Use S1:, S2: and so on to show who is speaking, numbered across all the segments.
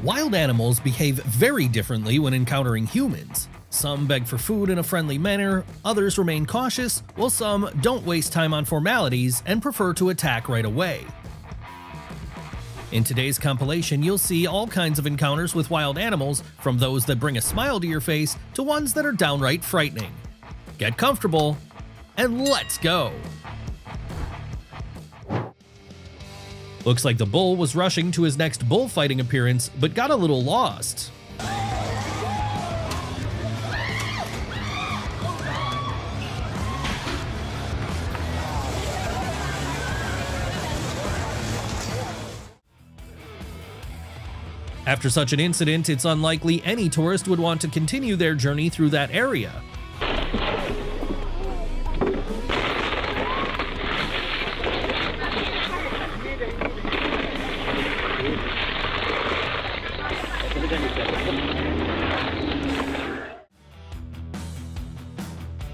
S1: Wild animals behave very differently when encountering humans. Some beg for food in a friendly manner, others remain cautious, while some don't waste time on formalities and prefer to attack right away. In today's compilation, you'll see all kinds of encounters with wild animals, from those that bring a smile to your face to ones that are downright frightening. Get comfortable, and let's go! Looks like the bull was rushing to his next bullfighting appearance, but got a little lost. After such an incident, it's unlikely any tourist would want to continue their journey through that area.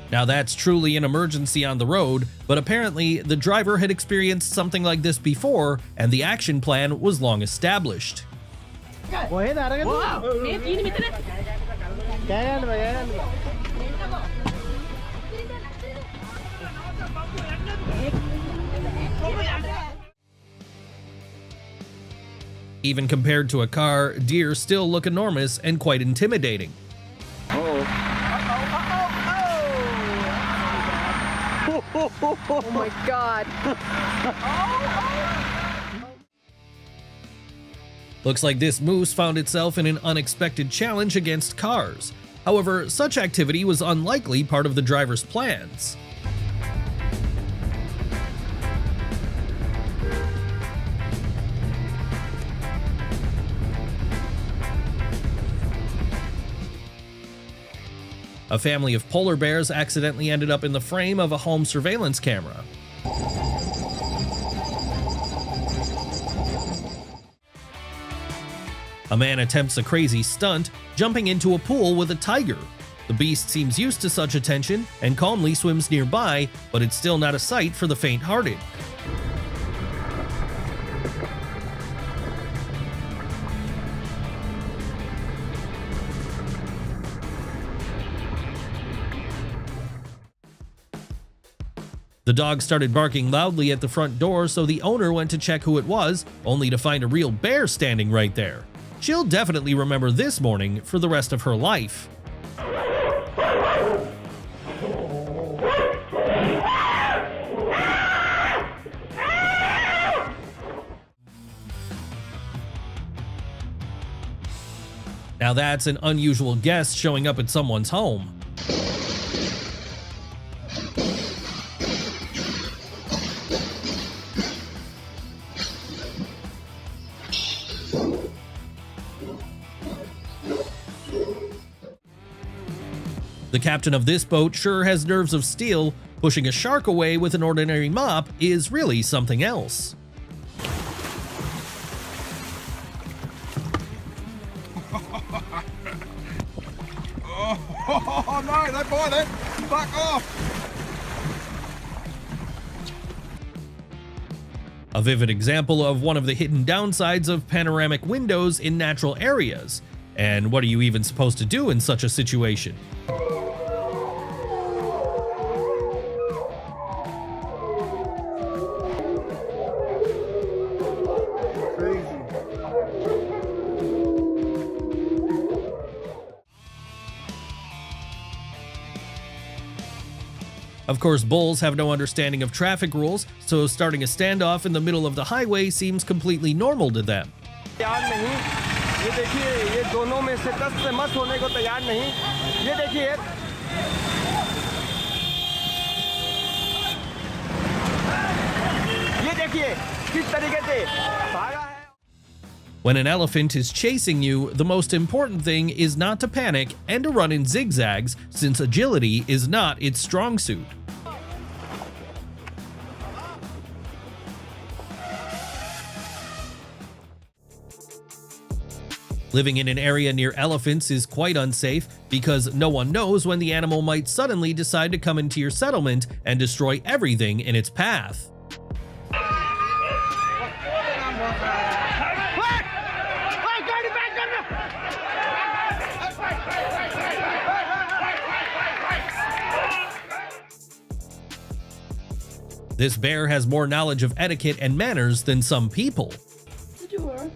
S1: Now that's truly an emergency on the road, but apparently the driver had experienced something like this before, and the action plan was long established. Even compared to a car, deer still look enormous and quite intimidating.
S2: Oh my God.
S1: Looks like this moose found itself in an unexpected challenge against cars. However, such activity was unlikely part of the driver's plans. A family of polar bears accidentally ended up in the frame of a home surveillance camera. A man attempts a crazy stunt, jumping into a pool with a tiger. The beast seems used to such attention and calmly swims nearby, but it's still not a sight for the faint-hearted. The dog started barking loudly at the front door, so the owner went to check who it was, only to find a real bear standing right there. She'll definitely remember this morning for the rest of her life. Now that's an unusual guest showing up at someone's home. The captain of this boat sure has nerves of steel. Pushing a shark away with an ordinary mop is really something else.
S3: Oh no, don't bite it! Fuck off!
S1: A vivid example of one of the hidden downsides of panoramic windows in natural areas. And what are you even supposed to do in such a situation? Of course, bulls have no understanding of traffic rules, so starting a standoff in the middle of the highway seems completely normal to them. When an elephant is chasing you, the most important thing is not to panic and to run in zigzags, since agility is not its strong suit. Living in an area near elephants is quite unsafe because no one knows when the animal might suddenly decide to come into your settlement and destroy everything in its path. This bear has more knowledge of etiquette and manners than some people.
S4: The door.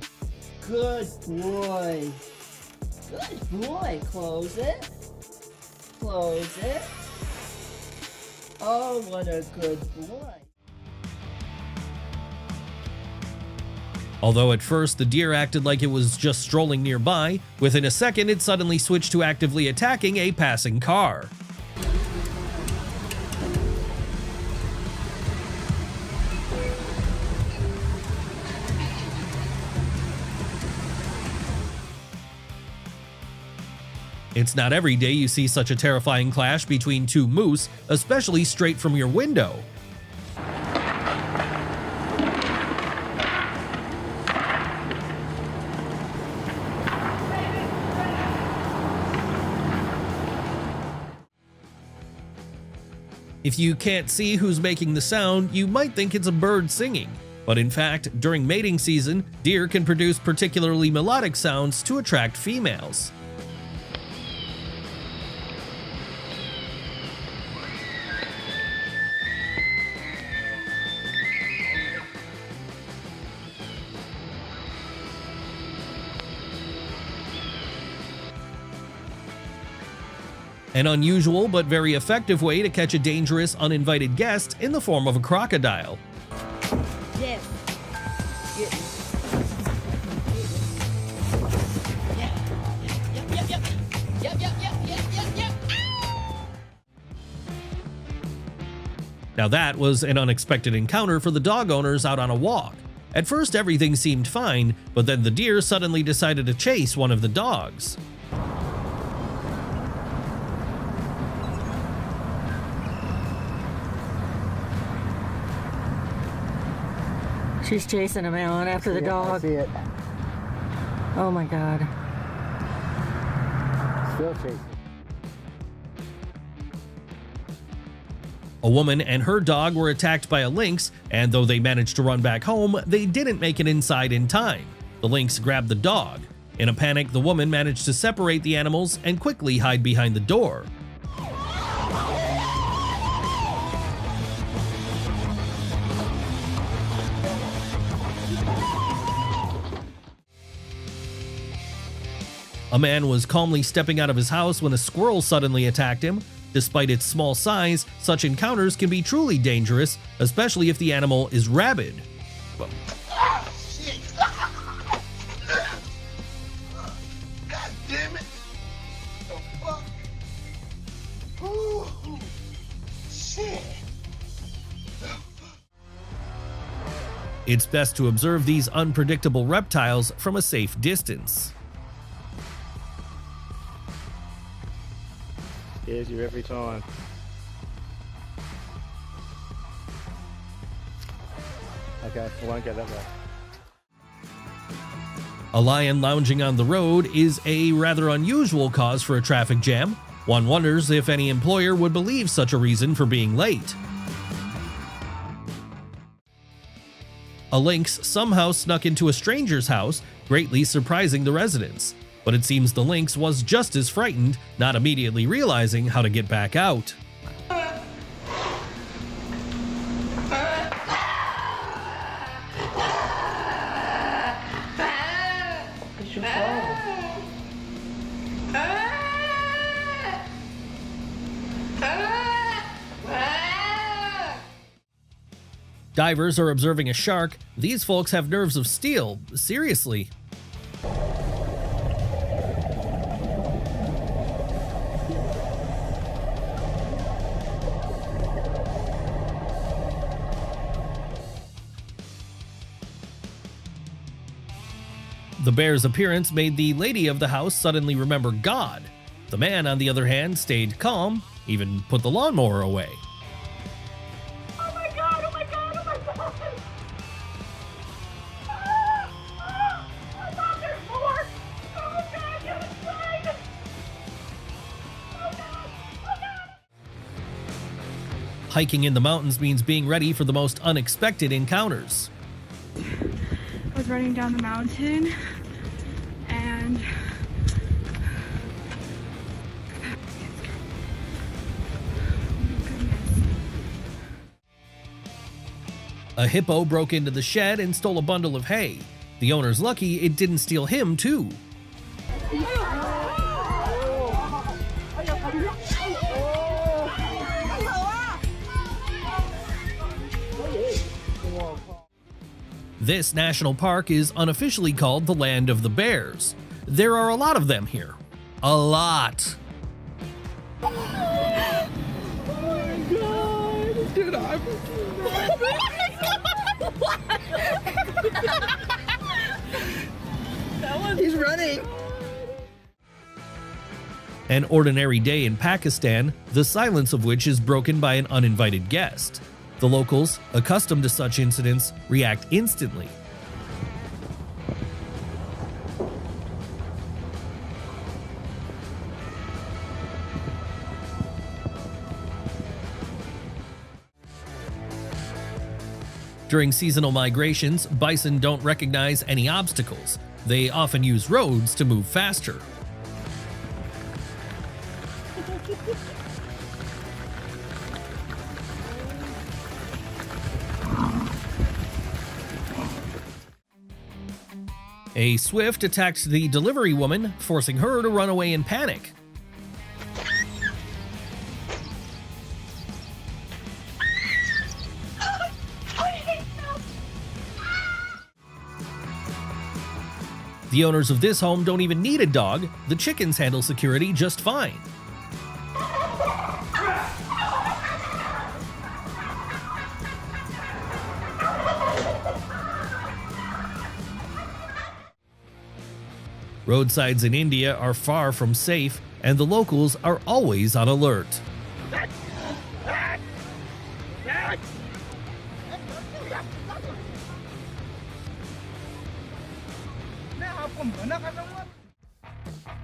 S4: Good boy. Good boy. Close it. Close it. Oh, what a good boy.
S1: Although at first the deer acted like it was just strolling nearby, within a second it suddenly switched to actively attacking a passing car. It's not every day you see such a terrifying clash between two moose, especially straight from your window. If you can't see who's making the sound, you might think it's a bird singing. But in fact, during mating season, deer can produce particularly melodic sounds to attract females. An unusual but very effective way to catch a dangerous, uninvited guest in the form of a crocodile.
S4: Yes. Get it.
S1: Now that was an unexpected encounter for the dog owners out on a walk. At first everything seemed fine, but then the deer suddenly decided to chase one of the dogs.
S5: She's chasing him out after the dog.
S6: I see it.
S5: Oh my God.
S6: Still chasing.
S1: A woman and her dog were attacked by a lynx, and though they managed to run back home, they didn't make it inside in time. The lynx grabbed the dog. In a panic, the woman managed to separate the animals and quickly hide behind the door. A man was calmly stepping out of his house when a squirrel suddenly attacked him. Despite its small size, such encounters can be truly dangerous, especially if the animal is rabid.
S3: God damn it! The fuck? Ooh, shit!
S1: It's best to observe these unpredictable reptiles from a safe distance.
S6: Scares you every time. Okay, I won't go that way.
S1: A lion lounging on the road is a rather unusual cause for a traffic jam. One wonders if any employer would believe such a reason for being late. A lynx somehow snuck into a stranger's house, greatly surprising the residents. But it seems the lynx was just as frightened, not immediately realizing how to get back out. Divers are observing a shark. These folks have nerves of steel. Seriously. The bear's appearance made the lady of the house suddenly remember God. The man, on the other hand, stayed calm, even put the lawnmower away.
S2: Oh my God, oh my God, oh my God! I thought there's more! Oh God, get inside! Oh God, oh God!
S1: Hiking in the mountains means being ready for the most unexpected encounters.
S7: I was running down the mountain and
S1: A hippo broke into the shed and stole a bundle of hay. The owner's lucky it didn't steal him too. This national park is unofficially called the Land of the Bears. There are a lot of them here. A lot.
S4: He's running.
S1: An ordinary day in Pakistan, the silence of which is broken by an uninvited guest. The locals, accustomed to such incidents, react instantly. During seasonal migrations, bison don't recognize any obstacles. They often use roads to move faster. A swift attacked the delivery woman, forcing her to run away in panic. The owners of this home don't even need a dog. The chickens handle security just fine. Roadsides in India are far from safe, and the locals are always on alert.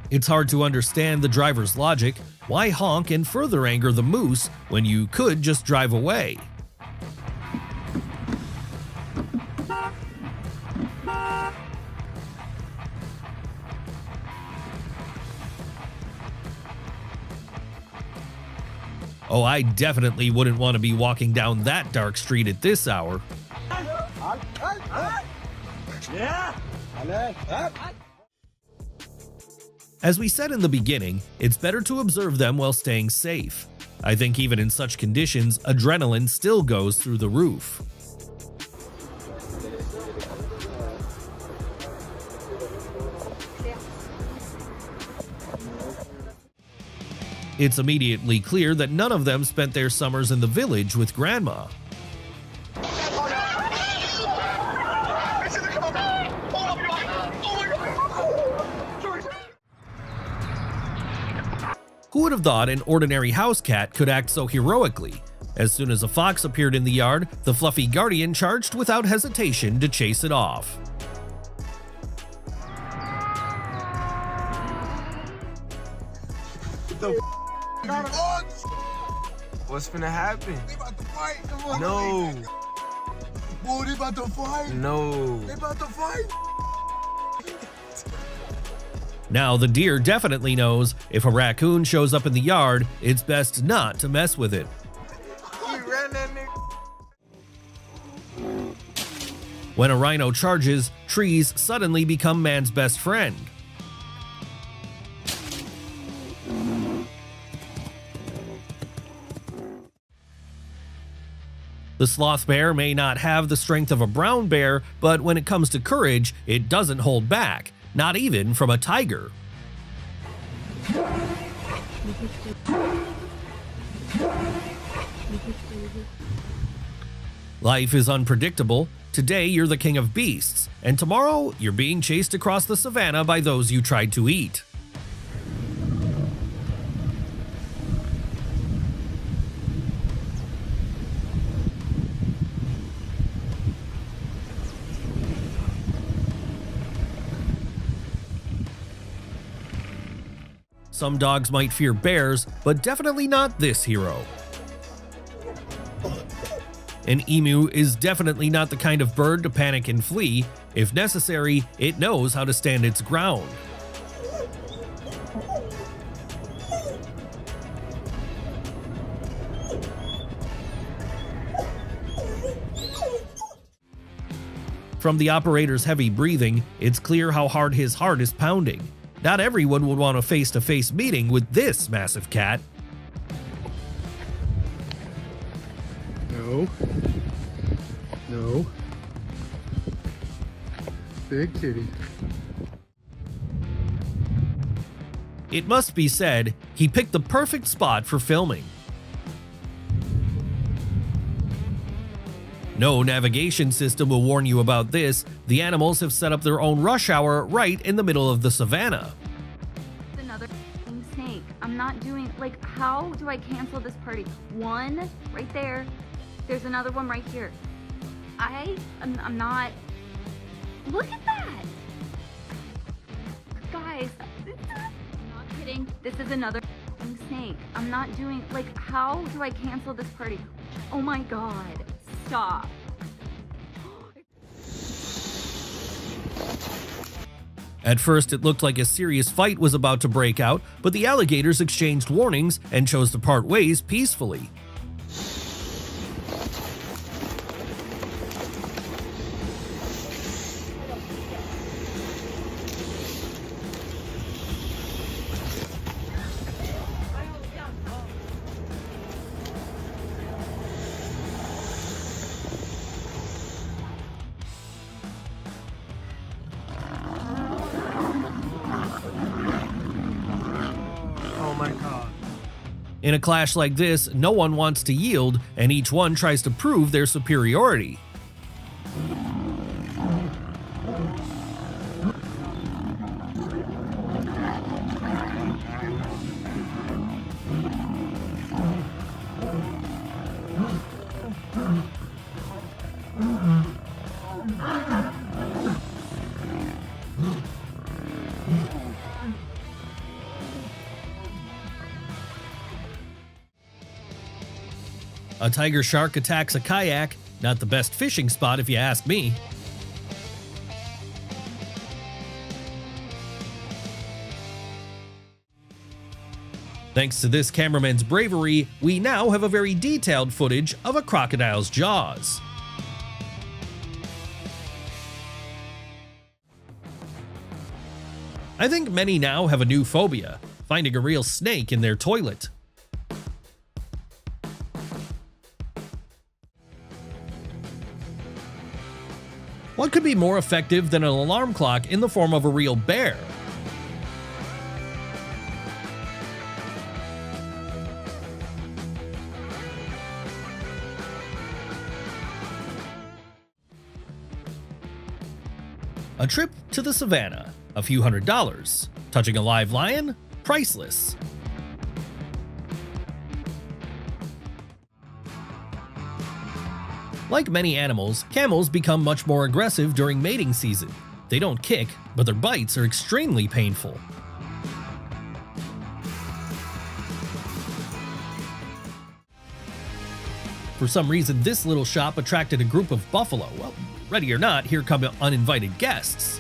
S1: It's hard to understand the driver's logic. Why honk and further anger the moose when you could just drive away? Oh, I definitely wouldn't want to be walking down that dark street at this hour. As we said in the beginning, it's better to observe them while staying safe. I think even in such conditions, adrenaline still goes through the roof. It's immediately clear that none of them spent their summers in the village with Grandma. Who would have thought an ordinary house cat could act so heroically? As soon as a fox appeared in the yard, the fluffy guardian charged without hesitation to chase it off.
S8: What's finna happen?
S3: They about to fight. Come on,
S8: No.
S3: Boy, they about to fight.
S8: No.
S3: They about to fight.
S1: Now the deer definitely knows if a raccoon shows up in the yard, it's best not to mess with it.
S8: He ran that nigga.
S1: When a rhino charges, trees suddenly become man's best friend. The sloth bear may not have the strength of a brown bear, but when it comes to courage, it doesn't hold back, not even from a tiger. Life is unpredictable. Today you're the king of beasts, and tomorrow you're being chased across the savannah by those you tried to eat. Some dogs might fear bears, but definitely not this hero. An emu is definitely not the kind of bird to panic and flee. If necessary, it knows how to stand its ground. From the operator's heavy breathing, it's clear how hard his heart is pounding. Not everyone would want a face-to-face meeting with this massive cat.
S3: No. No. Big kitty.
S1: It must be said, he picked the perfect spot for filming. No navigation system will warn you about this. The animals have set up their own rush hour right in the middle of the savannah.
S2: Another snake. I'm not doing, like, how do I cancel this party? One right there. There's another one right here. I'm not. Look at that. Guys, I'm not kidding. This is another snake. I'm not doing, like, how do I cancel this party? Oh my God. Stop.
S1: At first, it looked like a serious fight was about to break out, but the alligators exchanged warnings and chose to part ways peacefully. In a clash like this, no one wants to yield, and each one tries to prove their superiority. A tiger shark attacks a kayak, not the best fishing spot if you ask me. Thanks to this cameraman's bravery, we now have a very detailed footage of a crocodile's jaws. I think many now have a new phobia, finding a real snake in their toilet. What could be more effective than an alarm clock in the form of a real bear? A trip to the savannah, a few $100. Touching a live lion, priceless. Like many animals, camels become much more aggressive during mating season. They don't kick, but their bites are extremely painful. For some reason, this little shop attracted a group of buffalo. Well, ready or not, here come uninvited guests.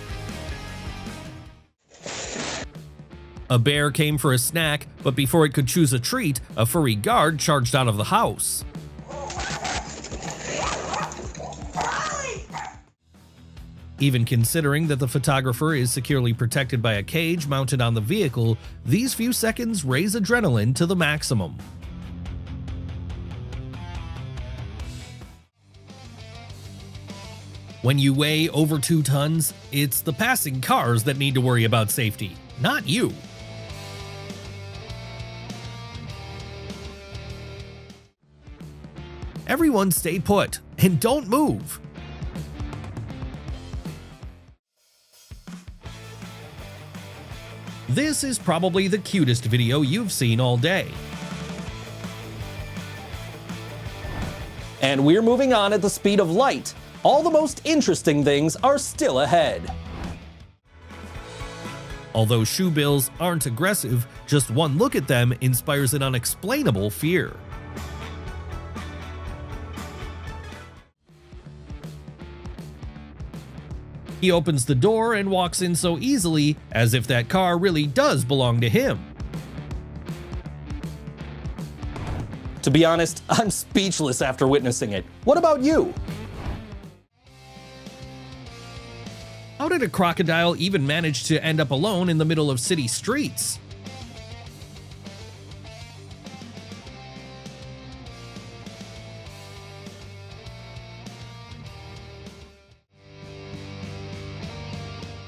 S1: A bear came for a snack, but before it could choose a treat, a furry guard charged out of the house. Even considering that the photographer is securely protected by a cage mounted on the vehicle, these few seconds raise adrenaline to the maximum. When you weigh over 2 tons, it's the passing cars that need to worry about safety, not you. Everyone stay put and don't move. This is probably the cutest video you've seen all day. And we're moving on at the speed of light. All the most interesting things are still ahead. Although shoebills aren't aggressive, just one look at them inspires an unexplainable fear. He opens the door and walks in so easily, as if that car really does belong to him. To be honest, I'm speechless after witnessing it. What about you? how did a crocodile even manage to end up alone in the middle of city streets?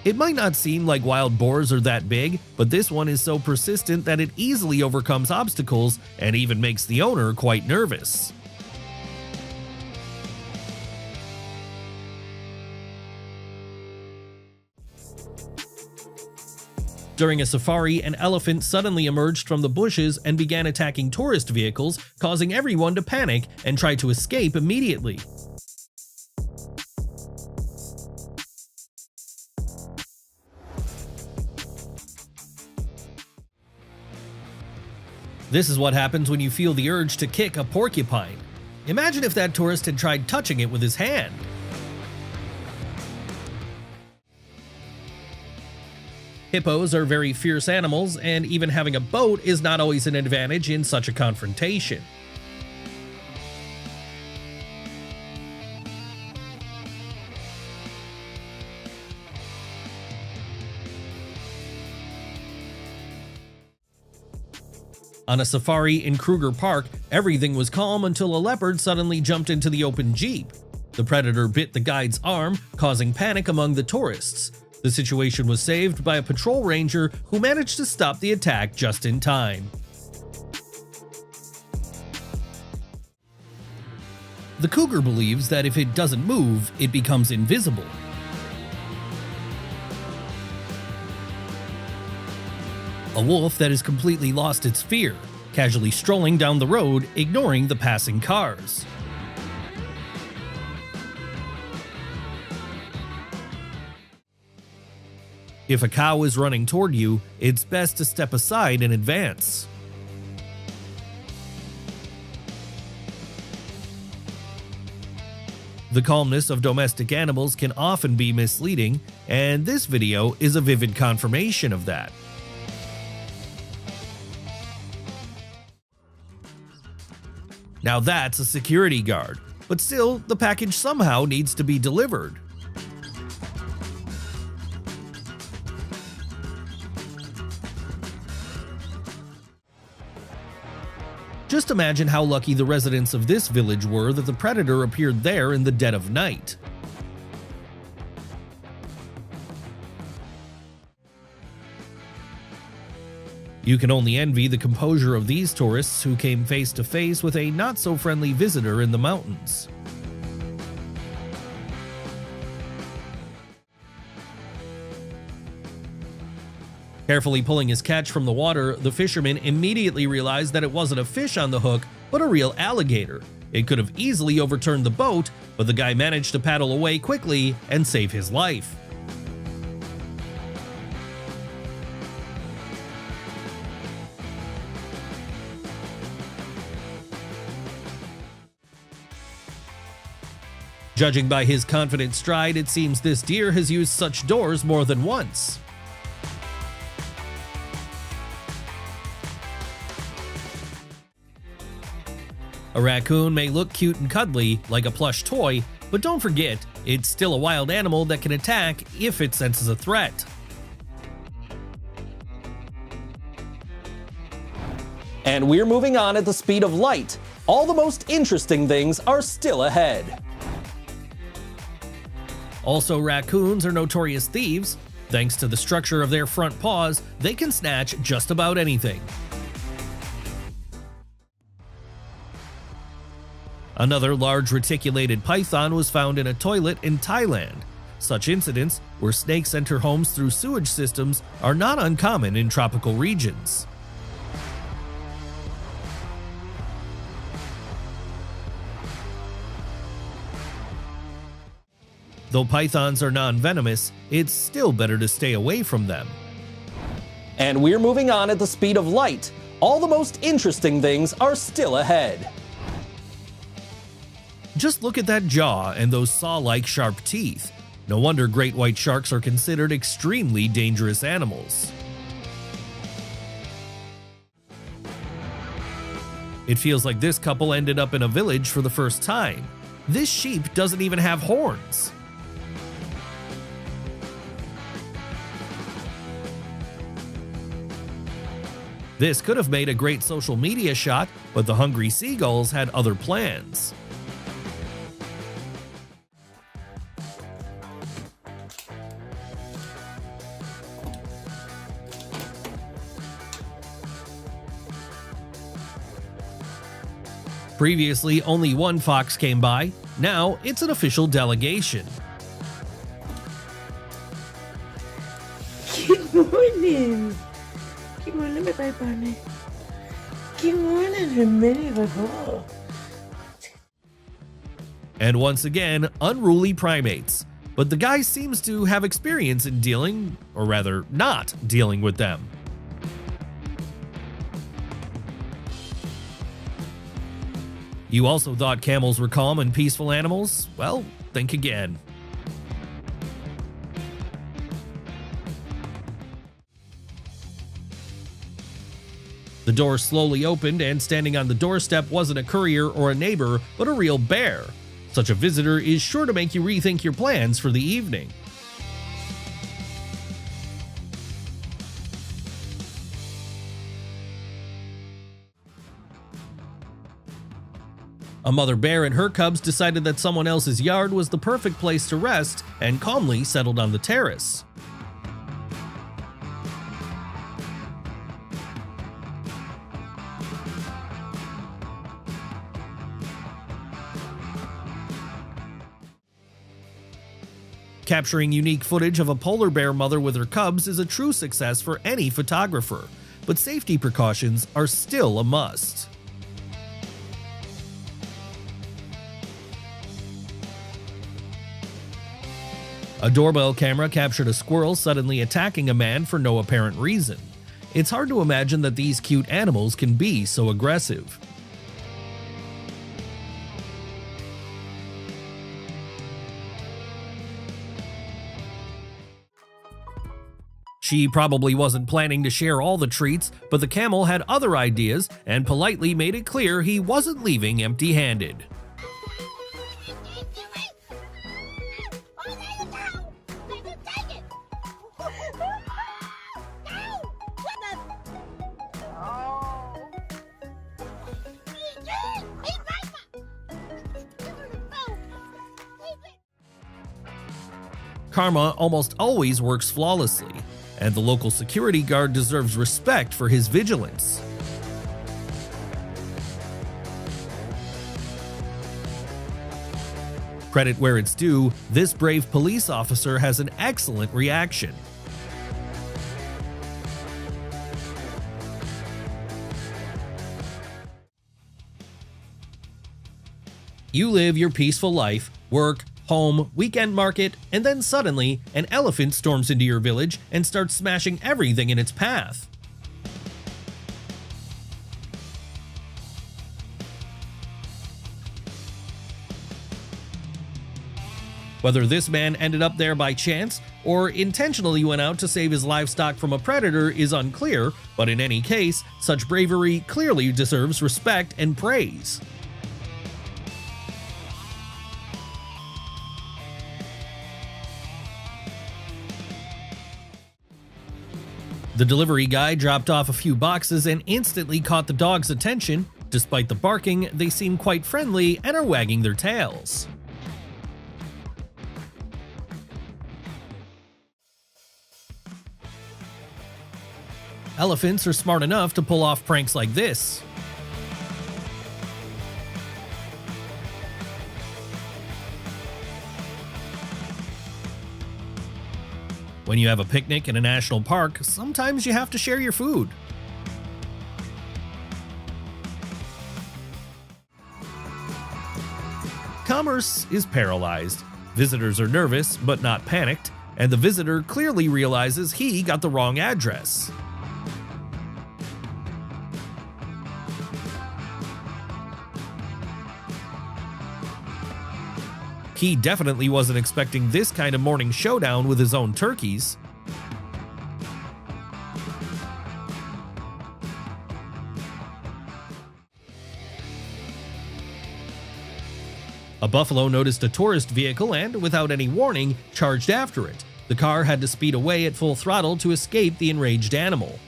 S1: It might not seem like wild boars are that big, but this one is so persistent that it easily overcomes obstacles and even makes the owner quite nervous. During a safari, an elephant suddenly emerged from the bushes and began attacking tourist vehicles, causing everyone to panic and try to escape immediately. This is what happens when you feel the urge to kick a porcupine. Imagine if that tourist had tried touching it with his hand. Hippos are very fierce animals, and even having a boat is not always an advantage in such a confrontation. On a safari in Kruger Park, everything was calm until a leopard suddenly jumped into the open jeep. The predator bit the guide's arm, causing panic among the tourists. The situation was saved by a patrol ranger who managed to stop the attack just in time. The cougar believes that if it doesn't move, it becomes invisible. A wolf that has completely lost its fear, casually strolling down the road, ignoring the passing cars. If a cow is running toward you, it's best to step aside in advance. The calmness of domestic animals can often be misleading, and this video is a vivid confirmation of that. Now that's a security guard, but still, the package somehow needs to be delivered. Just imagine how lucky the residents of this village were that the predator appeared there in the dead of night. You can only envy the composure of these tourists who came face to face with a not-so-friendly visitor in the mountains. Carefully pulling his catch from the water, the fisherman immediately realized that it wasn't a fish on the hook, but a real alligator. It could have easily overturned the boat, but the guy managed to paddle away quickly and save his life. Judging by his confident stride, it seems this deer has used such doors more than once. A raccoon may look cute and cuddly, like a plush toy, but don't forget, it's still a wild animal that can attack if it senses a threat.
S9: And we're moving on at the speed of light. All the most interesting things are still ahead.
S1: Also, raccoons are notorious thieves. Thanks to the structure of their front paws, they can snatch just about anything. Another large reticulated python was found in a toilet in Thailand. Such incidents, where snakes enter homes through sewage systems, are not uncommon in tropical regions. Though pythons are non-venomous, it's still better to stay away from them.
S9: And we're moving on at the speed of light. All the most interesting things are still ahead.
S1: Just look at that jaw and those saw-like sharp teeth. No wonder great white sharks are considered extremely dangerous animals. It feels like this couple ended up in a village for the first time. This sheep doesn't even have horns. This could have made a great social media shot, but the hungry seagulls had other plans. Previously, only one fox came by. Now, it's an official delegation.
S4: Good morning. Good morning, my bunny. Good morning, Hermione, my boy.
S1: And once again, unruly primates. But the guy seems to have experience in dealing, or rather, not dealing with them. You also thought camels were calm and peaceful animals? Well, think again. The door slowly opened, and standing on the doorstep wasn't a courier or a neighbor, but a real bear. Such a visitor is sure to make you rethink your plans for the evening. A mother bear and her cubs decided that someone else's yard was the perfect place to rest and calmly settled on the terrace. Capturing unique footage of a polar bear mother with her cubs is a true success for any photographer, but safety precautions are still a must. A doorbell camera captured a squirrel suddenly attacking a man for no apparent reason. It's hard to imagine that these cute animals can be so aggressive. She probably wasn't planning to share all the treats, but the camel had other ideas and politely made it clear he wasn't leaving empty-handed. Karma almost always works flawlessly, and the local security guard deserves respect for his vigilance. Credit where it's due, this brave police officer has an excellent reaction. You live your peaceful life, work, home, weekend market, and then suddenly, an elephant storms into your village and starts smashing everything in its path. Whether this man ended up there by chance or intentionally went out to save his livestock from a predator is unclear, but in any case, such bravery clearly deserves respect and praise. The delivery guy dropped off a few boxes and instantly caught the dog's attention. Despite the barking, they seem quite friendly and are wagging their tails. Elephants are smart enough to pull off pranks like this. When you have a picnic in a national park, sometimes you have to share your food. Commerce is paralyzed. Visitors are nervous, but not panicked, and the visitor clearly realizes he got the wrong address. He definitely wasn't expecting this kind of morning showdown with his own turkeys. A buffalo noticed a tourist vehicle and, without any warning, charged after it. The car had to speed away at full throttle to escape the enraged animal.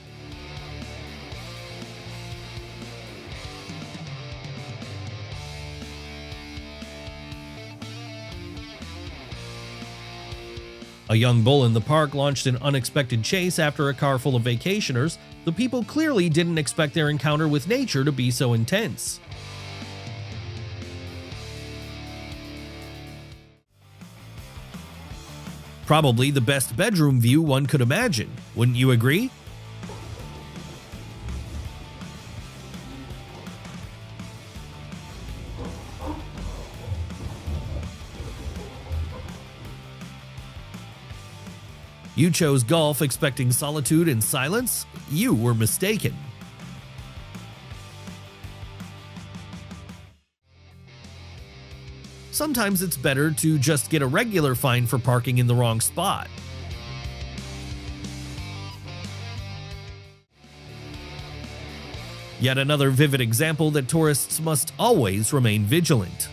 S1: A young bull in the park launched an unexpected chase after a car full of vacationers. The people clearly didn't expect their encounter with nature to be so intense. Probably the best bedroom view one could imagine, wouldn't you agree? You chose golf expecting solitude and silence? You were mistaken. Sometimes it's better to just get a regular fine for parking in the wrong spot. Yet another vivid example that tourists must always remain vigilant.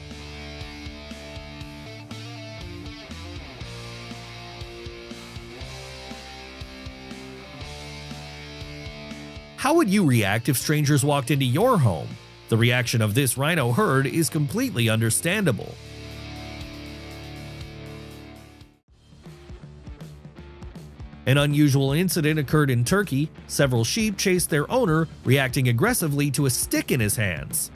S1: How would you react if strangers walked into your home? The reaction of this rhino herd is completely understandable. An unusual incident occurred in Turkey. Several sheep chased their owner, reacting aggressively to a stick in his hands.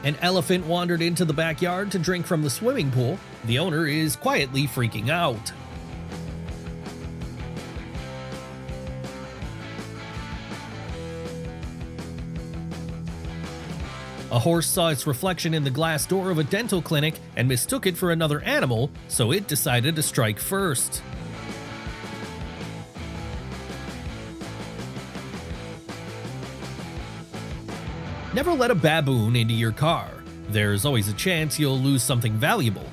S1: An elephant wandered into the backyard to drink from the swimming pool. The owner is quietly freaking out. A horse saw its reflection in the glass door of a dental clinic and mistook it for another animal, so it decided to strike first. Never let a baboon into your car. There's always a chance you'll lose something valuable.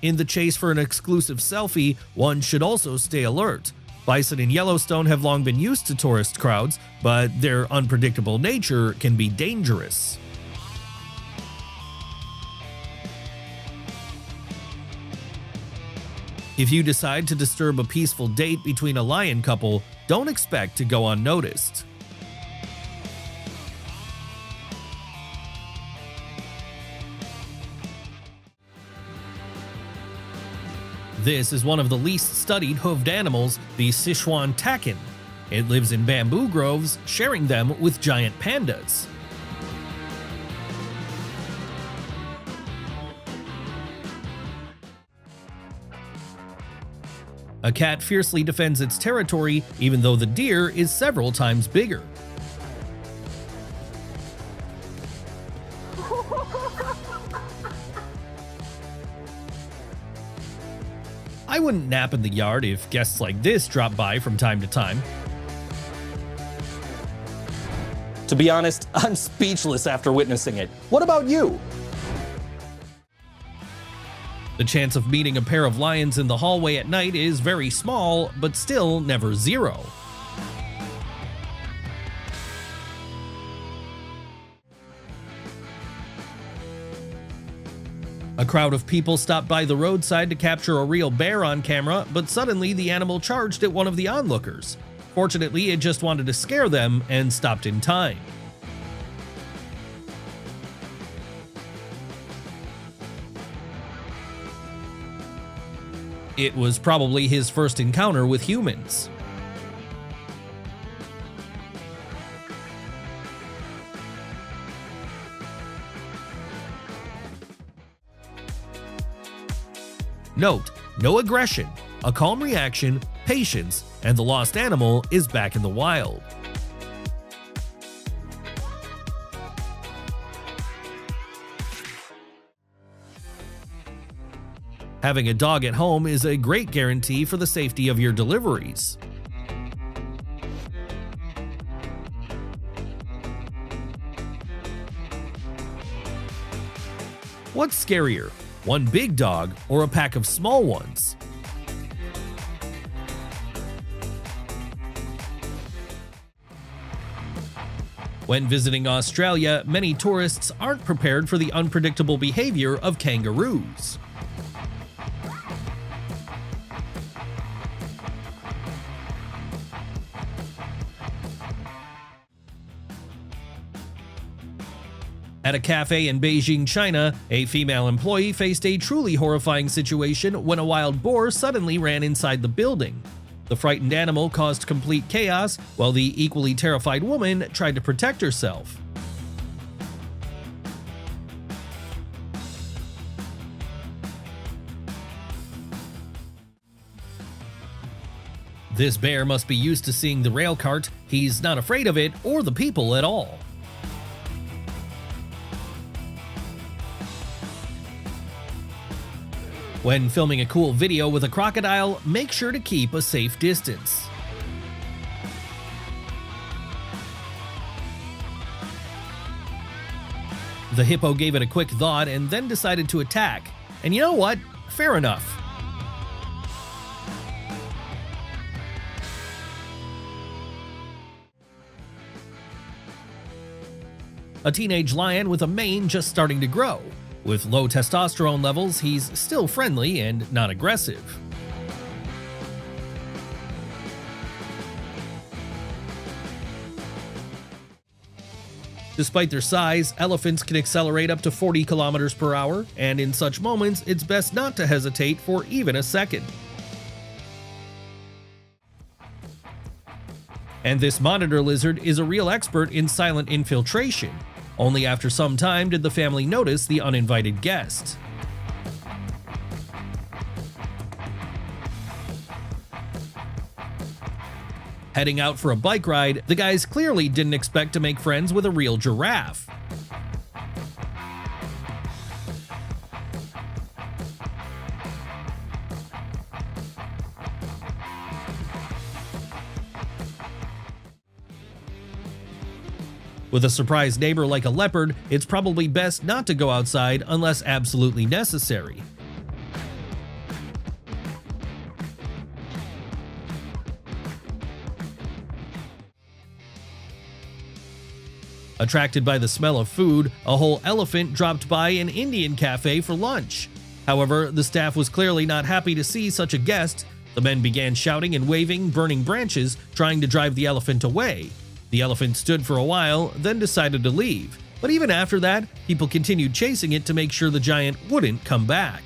S1: In the chase for an exclusive selfie, one should also stay alert. Bison in Yellowstone have long been used to tourist crowds, but their unpredictable nature can be dangerous. If you decide to disturb a peaceful date between a lion couple, don't expect to go unnoticed. This is one of the least studied hoofed animals, the Sichuan takin. It lives in bamboo groves, sharing them with giant pandas. A cat fiercely defends its territory, even though the deer is several times bigger. I wouldn't nap in the yard if guests like this drop by from time to time.
S9: To be honest, I'm speechless after witnessing it. What about you?
S1: The chance of meeting a pair of lions in the hallway at night is very small, but still never zero. A crowd of people stopped by the roadside to capture a real bear on camera, but suddenly the animal charged at one of the onlookers. Fortunately, it just wanted to scare them and stopped in time. It was probably his first encounter with humans. Note, no aggression, a calm reaction, patience, and the lost animal is back in the wild. Having a dog at home is a great guarantee for the safety of your deliveries. What's scarier, one big dog or a pack of small ones? When visiting Australia, many tourists aren't prepared for the unpredictable behavior of kangaroos. At a cafe in Beijing, China, a female employee faced a truly horrifying situation when a wild boar suddenly ran inside the building. The frightened animal caused complete chaos, while the equally terrified woman tried to protect herself. This bear must be used to seeing the rail cart. He's not afraid of it or the people at all. When filming a cool video with a crocodile, make sure to keep a safe distance. The hippo gave it a quick thought and then decided to attack. And you know what? Fair enough. A teenage lion with a mane just starting to grow. With low testosterone levels, he's still friendly and not aggressive. Despite their size, elephants can accelerate up to 40 kilometers per hour, and in such moments, it's best not to hesitate for even a second. And this monitor lizard is a real expert in silent infiltration. Only after some time did the family notice the uninvited guest. Heading out for a bike ride, the guys clearly didn't expect to make friends with a real giraffe. With a surprise neighbor like a leopard, it's probably best not to go outside unless absolutely necessary. Attracted by the smell of food, a whole elephant dropped by an Indian cafe for lunch. However, the staff was clearly not happy to see such a guest. The men began shouting and waving, burning branches, trying to drive the elephant away. The elephant stood for a while, then decided to leave. But even after that, people continued chasing it to make sure the giant wouldn't come back.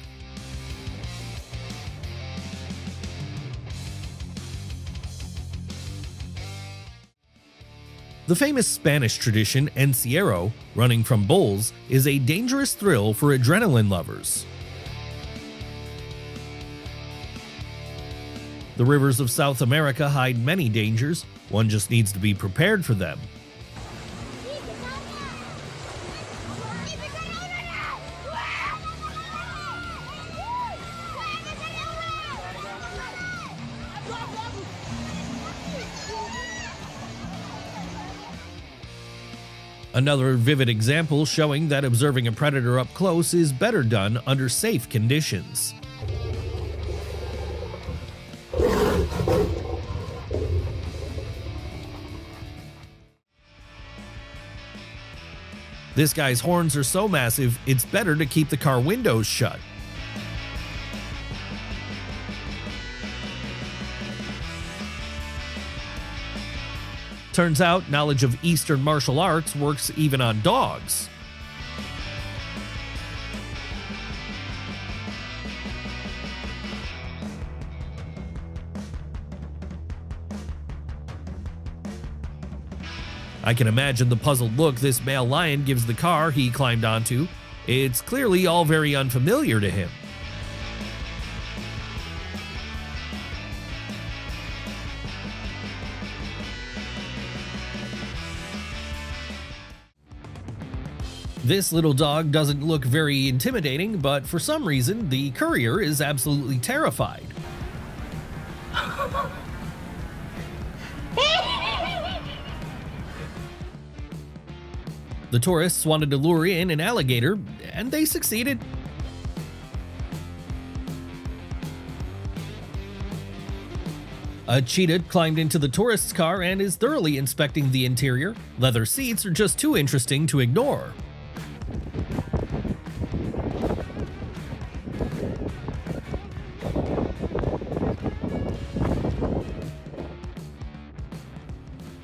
S1: The famous Spanish tradition, encierro, running from bulls, is a dangerous thrill for adrenaline lovers. The rivers of South America hide many dangers. One just needs to be prepared for them. Another vivid example showing that observing a predator up close is better done under safe conditions. This guy's horns are so massive, it's better to keep the car windows shut. Turns out, knowledge of Eastern martial arts works even on dogs. I can imagine the puzzled look this male lion gives the car he climbed onto. It's clearly all very unfamiliar to him. This little dog doesn't look very intimidating, but for some reason, the courier is absolutely terrified. The tourists wanted to lure in an alligator, and they succeeded. A cheetah climbed into the tourist's car and is thoroughly inspecting the interior. Leather seats are just too interesting to ignore.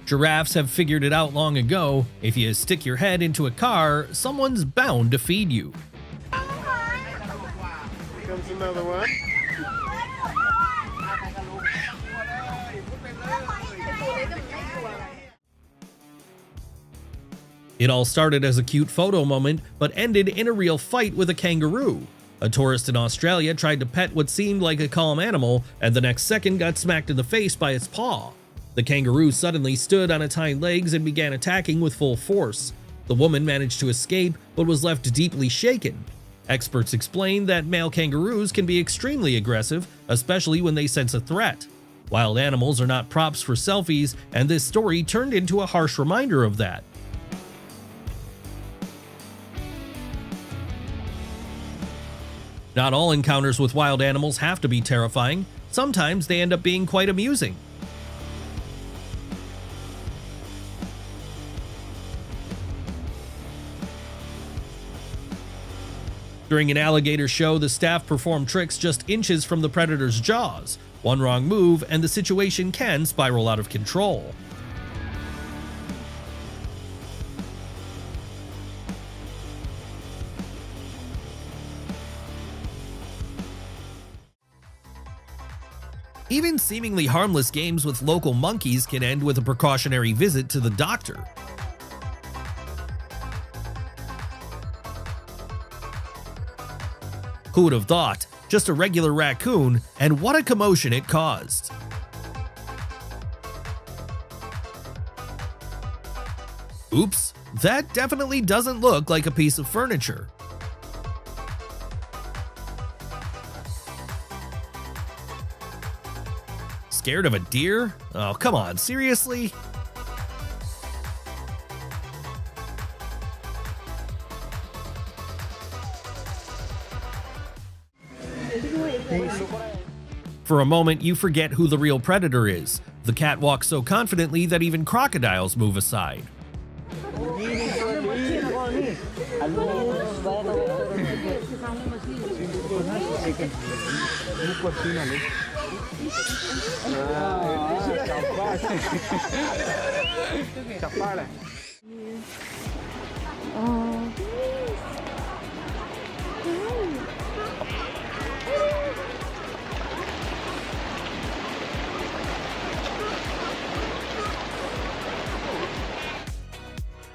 S1: Giraffes have figured it out long ago. If you stick your head into a car, someone's bound to feed you.
S6: Here comes another one.
S1: It all started as a cute photo moment, but ended in a real fight with a kangaroo. A tourist in Australia tried to pet what seemed like a calm animal, and the next second got smacked in the face by its paw. The kangaroo suddenly stood on its hind legs and began attacking with full force. The woman managed to escape, but was left deeply shaken. Experts explain that male kangaroos can be extremely aggressive, especially when they sense a threat. Wild animals are not props for selfies, and this story turned into a harsh reminder of that. Not all encounters with wild animals have to be terrifying. Sometimes they end up being quite amusing. During an alligator show, the staff performed tricks just inches from the predator's jaws. One wrong move and the situation can spiral out of control. Even seemingly harmless games with local monkeys can end with a precautionary visit to the doctor. Who would have thought? Just a regular raccoon, and what a commotion it caused. Oops, that definitely doesn't look like a piece of furniture. Scared of a deer? Oh, come on, seriously? For a moment, you forget who the real predator is. The cat walks so confidently that even crocodiles move aside.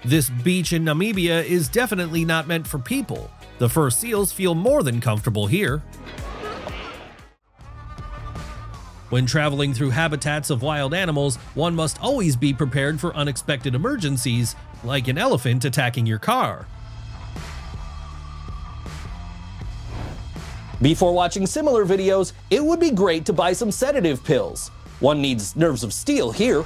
S1: This beach in Namibia is definitely not meant for people. The fur seals feel more than comfortable here. When traveling through habitats of wild animals, one must always be prepared for unexpected emergencies, like an elephant attacking your car.
S9: Before watching similar videos, it would be great to buy some sedative pills. One needs nerves of steel here.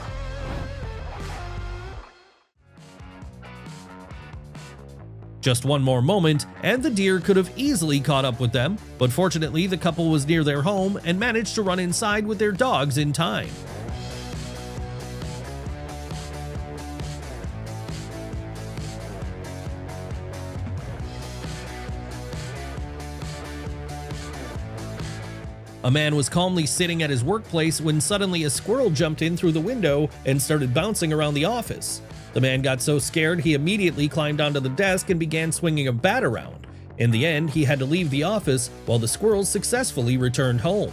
S1: Just one more moment, and the deer could have easily caught up with them, but fortunately the couple was near their home and managed to run inside with their dogs in time. A man was calmly sitting at his workplace when suddenly a squirrel jumped in through the window and started bouncing around the office. The man got so scared he immediately climbed onto the desk and began swinging a bat around. In the end, he had to leave the office while the squirrels successfully returned home.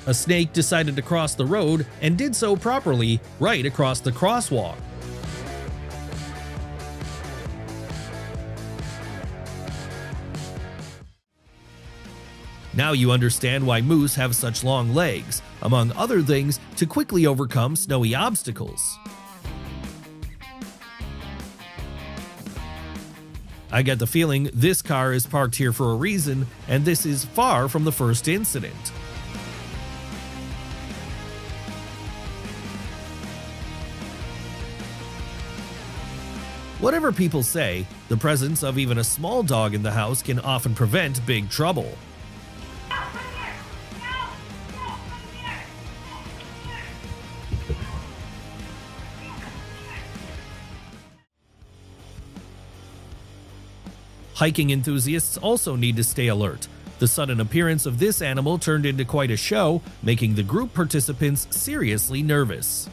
S1: A snake decided to cross the road and did so properly, right across the crosswalk. Now you understand why moose have such long legs, among other things, to quickly overcome snowy obstacles. I get the feeling this car is parked here for a reason, and this is far from the first incident. Whatever people say, the presence of even a small dog in the house can often prevent big trouble. Hiking enthusiasts also need to stay alert. The sudden appearance of this animal turned into quite a show, making the group participants seriously nervous.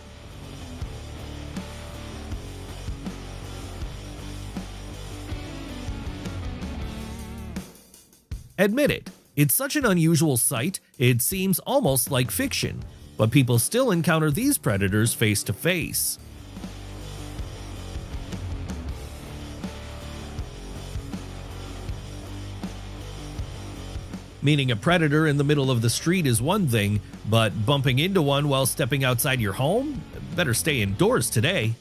S1: Admit it, it's such an unusual sight, it seems almost like fiction, but people still encounter these predators face to face. Meeting a predator in the middle of the street is one thing, but bumping into one while stepping outside your home? Better stay indoors today.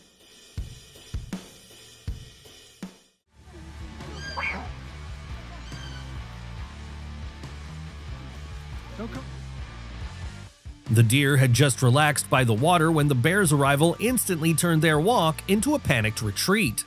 S1: The deer had just relaxed by the water when the bear's arrival instantly turned their walk into a panicked retreat.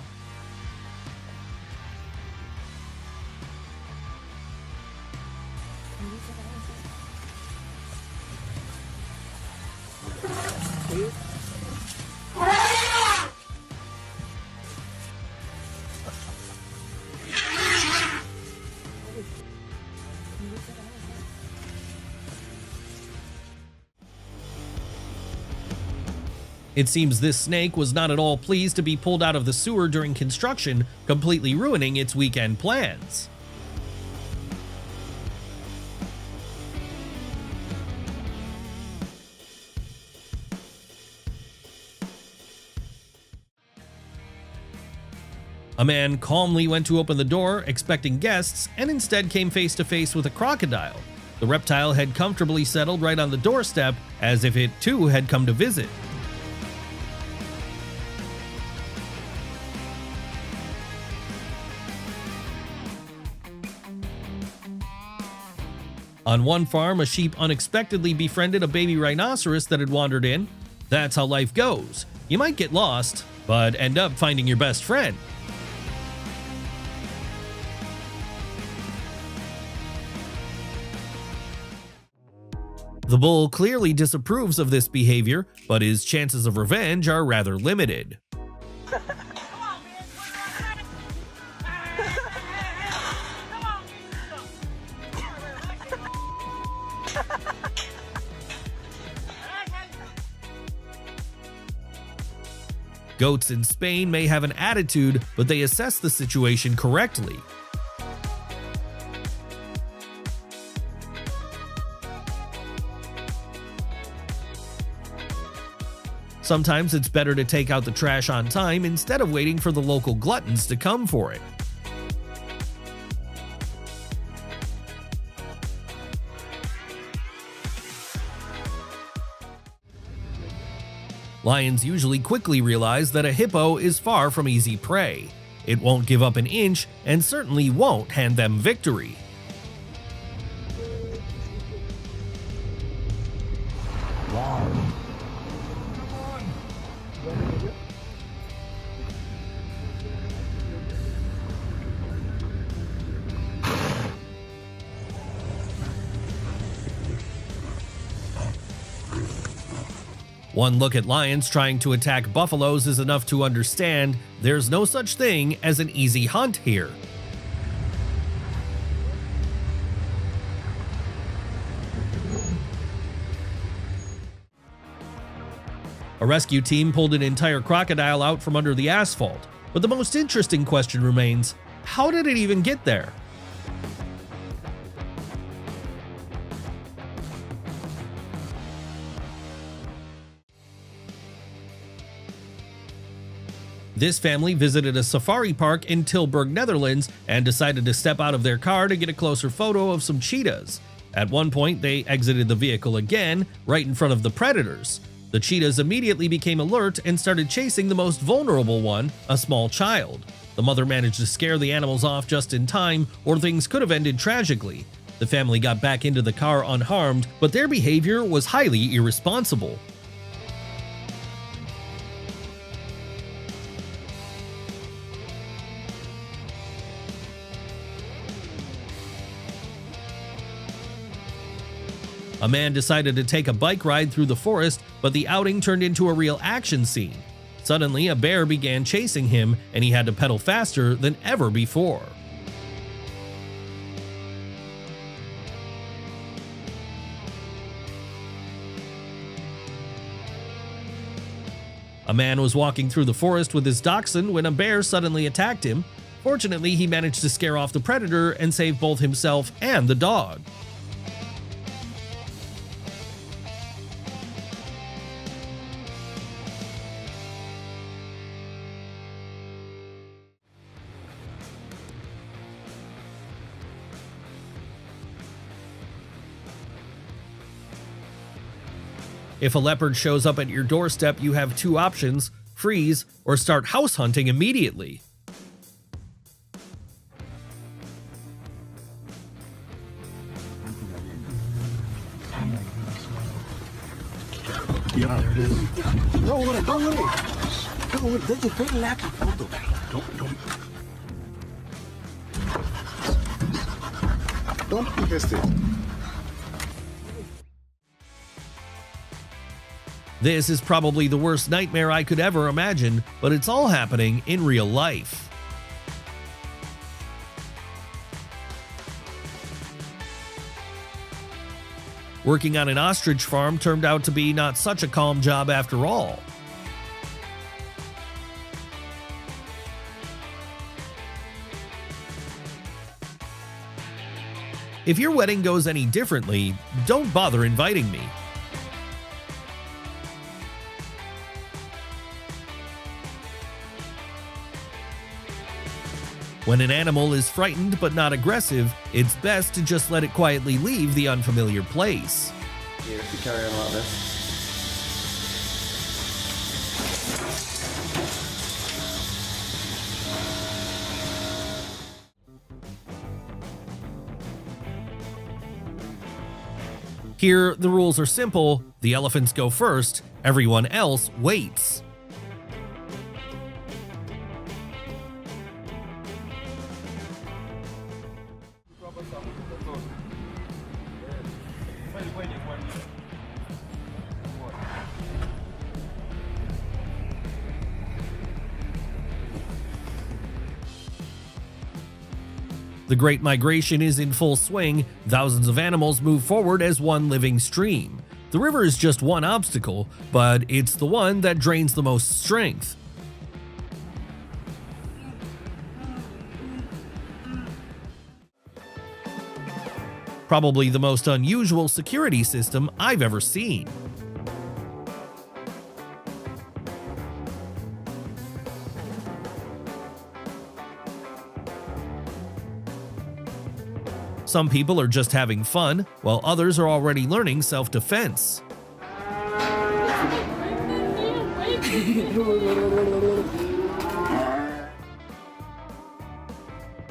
S1: It seems this snake was not at all pleased to be pulled out of the sewer during construction, completely ruining its weekend plans. A man calmly went to open the door, expecting guests, and instead came face to face with a crocodile. The reptile had comfortably settled right on the doorstep, as if it too had come to visit. On one farm, a sheep unexpectedly befriended a baby rhinoceros that had wandered in. That's how life goes. You might get lost, but end up finding your best friend. The bull clearly disapproves of this behavior, but his chances of revenge are rather limited. Goats in Spain may have an attitude, but they assess the situation correctly. Sometimes it's better to take out the trash on time instead of waiting for the local gluttons to come for it. Lions usually quickly realize that a hippo is far from easy prey. It won't give up an inch and certainly won't hand them victory. One look at lions trying to attack buffaloes is enough to understand there's no such thing as an easy hunt here. A rescue team pulled an entire crocodile out from under the asphalt, but the most interesting question remains, how did it even get there? This family visited a safari park in Tilburg, Netherlands, and decided to step out of their car to get a closer photo of some cheetahs. At one point, they exited the vehicle again, right in front of the predators. The cheetahs immediately became alert and started chasing the most vulnerable one, a small child. The mother managed to scare the animals off just in time, or things could have ended tragically. The family got back into the car unharmed, but their behavior was highly irresponsible. A man decided to take a bike ride through the forest, but the outing turned into a real action scene. Suddenly, a bear began chasing him, and he had to pedal faster than ever before. A man was walking through the forest with his dachshund when a bear suddenly attacked him. Fortunately, he managed to scare off the predator and save both himself and the dog. If a leopard shows up at your doorstep, you have two options: freeze or start house hunting immediately.
S3: Yeah, there it is. Don't worry. There's a big lack of photo. Don't invest it.
S1: This is probably the worst nightmare I could ever imagine, but it's all happening in real life. Working on an ostrich farm turned out to be not such a calm job after all. If your wedding goes any differently, don't bother inviting me. When an animal is frightened but not aggressive, it's best to just let it quietly leave the unfamiliar place.
S10: Yeah, if you carry on like this.
S1: Here, the rules are simple: the elephants go first, everyone else waits. The Great Migration is in full swing. Thousands of animals move forward as one living stream. The river is just one obstacle, but it's the one that drains the most strength. Probably the most unusual security system I've ever seen. Some people are just having fun, while others are already learning self-defense.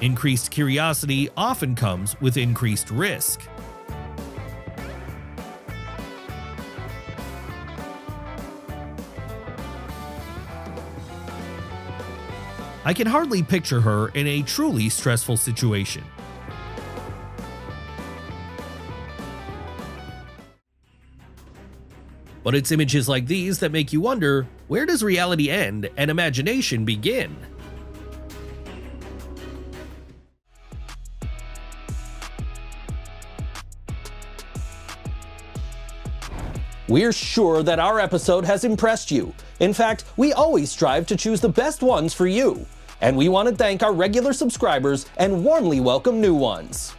S1: Increased curiosity often comes with increased risk. I can hardly picture her in a truly stressful situation. But it's images like these that make you wonder, where does reality end and imagination begin?
S9: We're sure that our episode has impressed you. In fact, we always strive to choose the best ones for you. And we want to thank our regular subscribers and warmly welcome new ones.